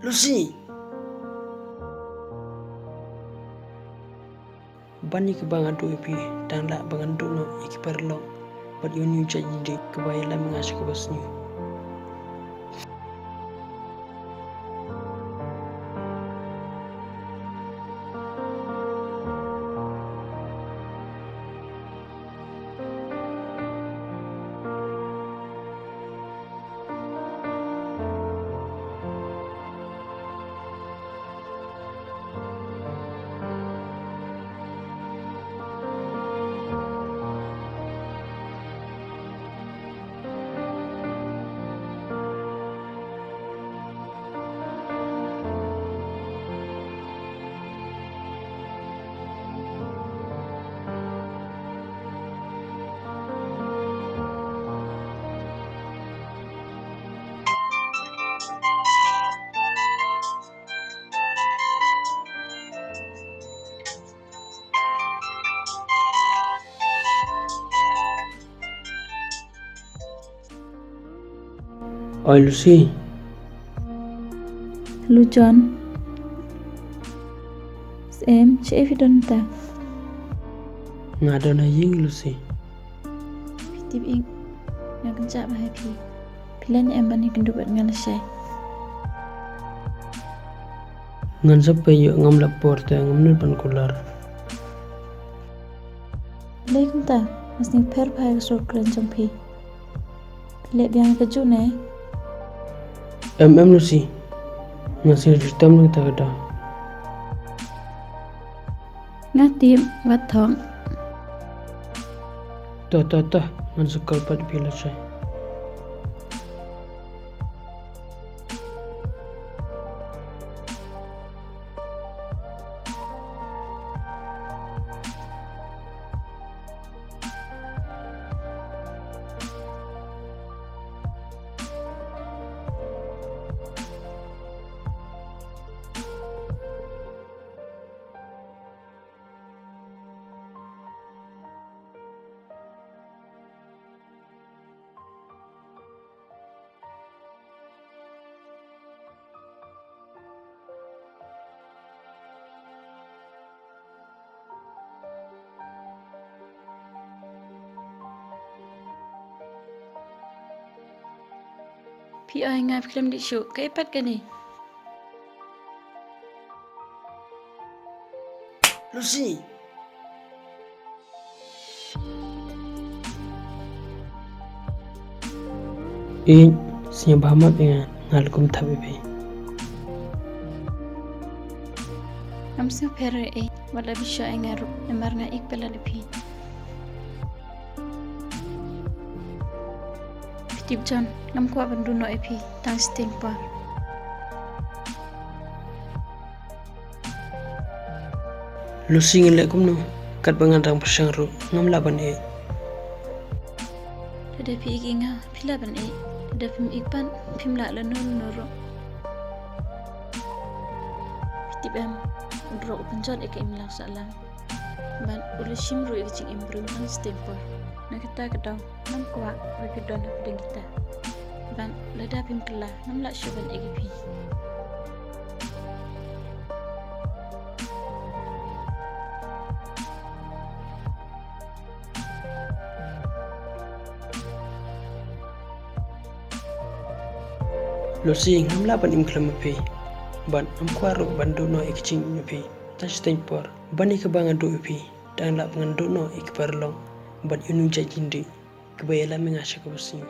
Lucy. Bani ke bangan tu ipi dan la bangan tu no iki Paralok. But you new Jingieid kebaya la mengasih ke bosnya. Oi Lucy. Hello John. Em chị phi đơn ta. Ngado na ying Lucy. Tip ing. Yang kencak bahaya pi. Pilihan em bani kendu buat ngala syai. Ngan sampai yuk ngam lapor te ngam nul pan kular. Leikum ta. Mas ni per bahaya kesur keren jong pi. Pilih biang keju ne. Lucy. Ngasih cerita mu kita kada. Ngatim wat thong. Tah. Ngan sekal pat bila saya. Pi ai ngap klem di show ke pat ke ni. Lucy. Sngewbha mat dengan ngalkum tabibi. Am sa per wala bisha ai ngaru namar nga ik pela lepi. Tip John, ngam ko bandu no epi tang sting pa. Lucy ngelak kum no kat bangan persang ru ngam laban Ada pi iginga pila ban ada pim ikpan pim la la noro. Tip am udro penjot im la salam. Ban ule shimru ikcing imbrung tang sting pa. Nakita kedau nam kuat bagi don pedang kita. Ban lada Pynkylla nam la shuban egipi. Lucy nam la ban im klamapi. Ban am kwaro bandu no ikcing napi. Tas tempor bani ke bangan do ipi dan la bangan do no ik Paralok. Ban unu Jingieid kebaya la mengasih ke bosnya.